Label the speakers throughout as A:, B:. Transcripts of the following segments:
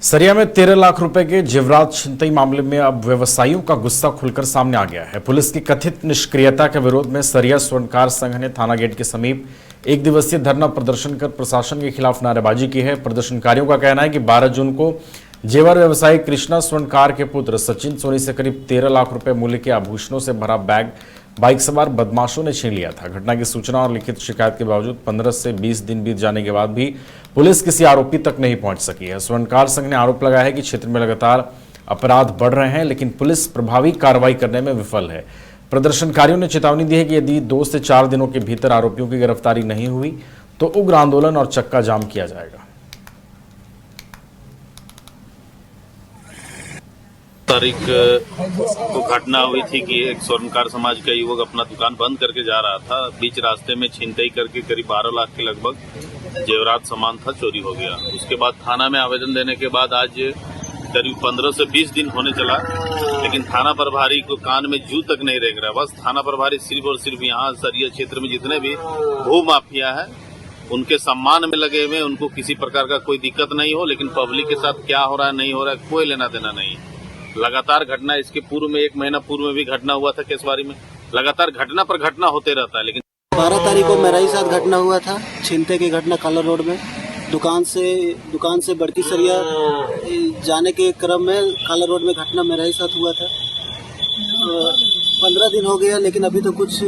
A: सरिया में 13 लाख रुपए के जेवरात छिनतई मामले में अब व्यवसायियों का गुस्सा खुलकर सामने आ गया है। पुलिस की कथित निष्क्रियता के विरोध में सरिया स्वर्णकार संघ ने थाना गेट के समीप एक दिवसीय धरना प्रदर्शन कर प्रशासन के खिलाफ नारेबाजी की है। प्रदर्शनकारियों का कहना है कि 12 जून को जेवर व्यवसायी कृष्णा स्वर्णकार के पुत्र सचिन सोनी से करीब 13 लाख रुपए मूल्य के आभूषणों से भरा बैग बाइक सवार बदमाशों ने छीन लिया था। घटना की सूचना और लिखित शिकायत के बावजूद 15 से 20 दिन बीत जाने के बाद भी पुलिस किसी आरोपी तक नहीं पहुंच सकी है। स्वर्णकार संघ ने आरोप लगाया है कि क्षेत्र में लगातार अपराध बढ़ रहे हैं, लेकिन पुलिस प्रभावी कार्रवाई करने में विफल है। प्रदर्शनकारियों ने चेतावनी दी है कि यदि 2 से 4 दिनों के भीतर आरोपियों की गिरफ्तारी नहीं हुई तो उग्र आंदोलन और चक्का जाम किया जाएगा।
B: तारीख को घटना हुई थी कि एक स्वर्णकार समाज का युवक अपना दुकान बंद करके जा रहा था। बीच रास्ते में छिनतई करके करीब 12 लाख के लगभग जेवरात सामान था, चोरी हो गया। उसके बाद थाना में आवेदन देने के बाद आज करीब 15 से 20 दिन होने चला, लेकिन थाना प्रभारी को कान में जू तक नहीं रेंग रहा। बस थाना प्रभारी सिर्फ और सिर्फ यहाँ सरिया क्षेत्र में जितने भी भू माफिया है उनके सम्मान में लगे हुए, उनको किसी प्रकार का कोई दिक्कत नहीं हो, लेकिन पब्लिक के साथ क्या हो रहा है नहीं हो रहा है कोई लेना देना नहीं। लगातार घटना, इसके पूर्व में 1 महीना पूर्व में भी घटना हुआ था केसवारी में। लगातार घटना पर घटना होते रहता है। लेकिन
C: 12 तारीख को मेरा ही साथ घटना हुआ था, छिनते की घटना काला रोड में। दुकान से बड़की सरिया जाने के क्रम में काला रोड में घटना मेरा ही साथ हुआ था। 15 दिन हो गया, लेकिन अभी तो कुछ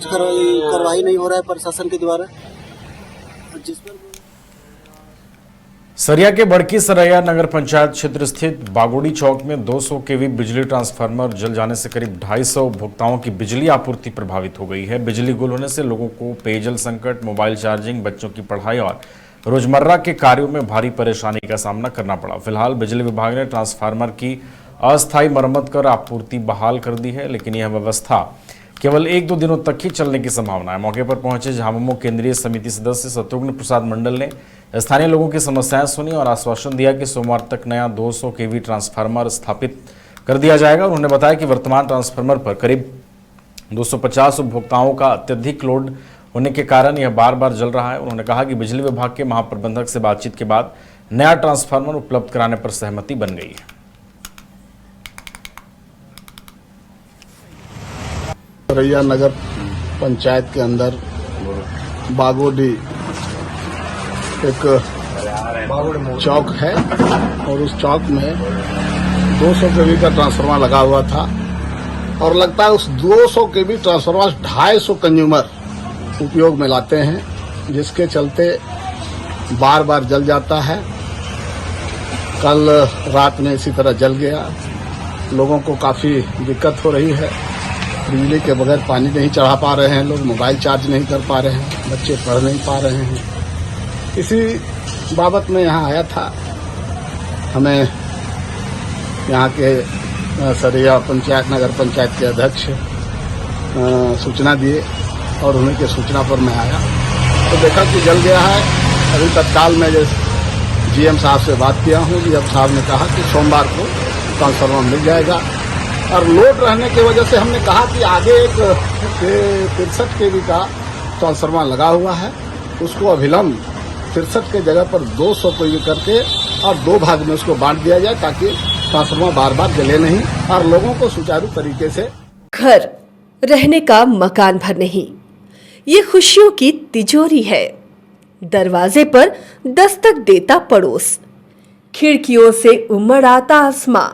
C: कार्रवाई नहीं हो रहा है प्रशासन के द्वारा। जिस पर
A: सरिया के बड़की सरैया नगर पंचायत क्षेत्र स्थित बागोड़ी चौक में 200 केवी बिजली ट्रांसफार्मर जल जाने से करीब 250 उपभोक्ताओं की बिजली आपूर्ति प्रभावित हो गई है। बिजली गुल होने से लोगों को पेयजल संकट, मोबाइल चार्जिंग, बच्चों की पढ़ाई और रोजमर्रा के कार्यों में भारी परेशानी का सामना करना पड़ा। फिलहाल बिजली विभाग ने ट्रांसफार्मर की अस्थायी मरम्मत कर आपूर्ति बहाल कर दी है, लेकिन यह व्यवस्था केवल 1-2 दिनों तक ही चलने की संभावना है। मौके पर पहुंचे झामुमो केंद्रीय समिति सदस्य शत्रुघ्न प्रसाद मंडल ने स्थानीय लोगों की समस्याएं सुनी और आश्वासन दिया कि सोमवार तक नया 200 केवी ट्रांसफार्मर स्थापित कर दिया जाएगा। उन्होंने बताया कि वर्तमान ट्रांसफार्मर पर करीब 250 उपभोक्ताओं का अत्यधिक लोड होने के कारण यह बार बार जल रहा है। उन्होंने कहा कि बिजली विभाग के महाप्रबंधक से बातचीत के बाद नया ट्रांसफार्मर उपलब्ध कराने पर सहमति बन गई है।
D: सरैया नगर पंचायत के अंदर बागोडी एक चौक है और उस चौक में 200 केवी का ट्रांसफार्मर लगा हुआ था और लगता है उस 200 केवी ट्रांसफार्मर 250 कंज्यूमर उपयोग में लाते हैं, जिसके चलते बार बार जल जाता है। कल रात में इसी तरह जल गया। लोगों को काफी दिक्कत हो रही है। बिजली के बगैर पानी नहीं चढ़ा पा रहे हैं लोग, मोबाइल चार्ज नहीं कर पा रहे हैं, बच्चे पढ़ नहीं पा रहे हैं। इसी बाबत में यहाँ आया था। हमें यहाँ के सरिया पंचायत नगर पंचायत के अध्यक्ष सूचना दिए और उन्हीं के सूचना पर मैं आया तो देखा कि जल गया है। अभी तत्काल मैं जीएम साहब से बात किया हूँ। जीएम साहब ने कहा कि सोमवार को ट्रांसफार्मर मिल जाएगा और लोड रहने की वजह से हमने कहा कि आगे एक 63 केवी का ट्रांसफार्मर लगा हुआ है, उसको अविलंब 63 के जगह पर 200 केवी करके और 2 भाग में उसको बांट दिया जाए, ताकि ट्रांसफार्मर बार बार जले नहीं और लोगों को सुचारू तरीके से
E: घर रहने का मकान भर नहीं, ये खुशियों की तिजोरी है। दरवाजे पर दस्तक देता पड़ोस, खिड़कियों से उमड़ आता आसमां,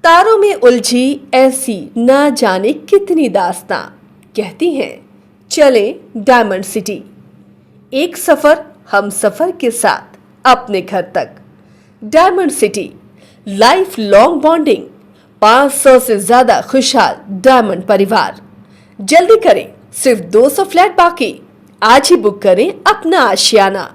E: तारों में उलझी ऐसी न जाने कितनी दास्तां। कहती हैं चले डायमंड सिटी, एक सफर हम सफर के साथ अपने घर तक। Diamond city, life long bonding, 500 से ज्यादा खुशहाल डायमंड परिवार। जल्दी करें, सिर्फ 200 फ्लैट बाकी। आज ही बुक करें अपना आशियाना।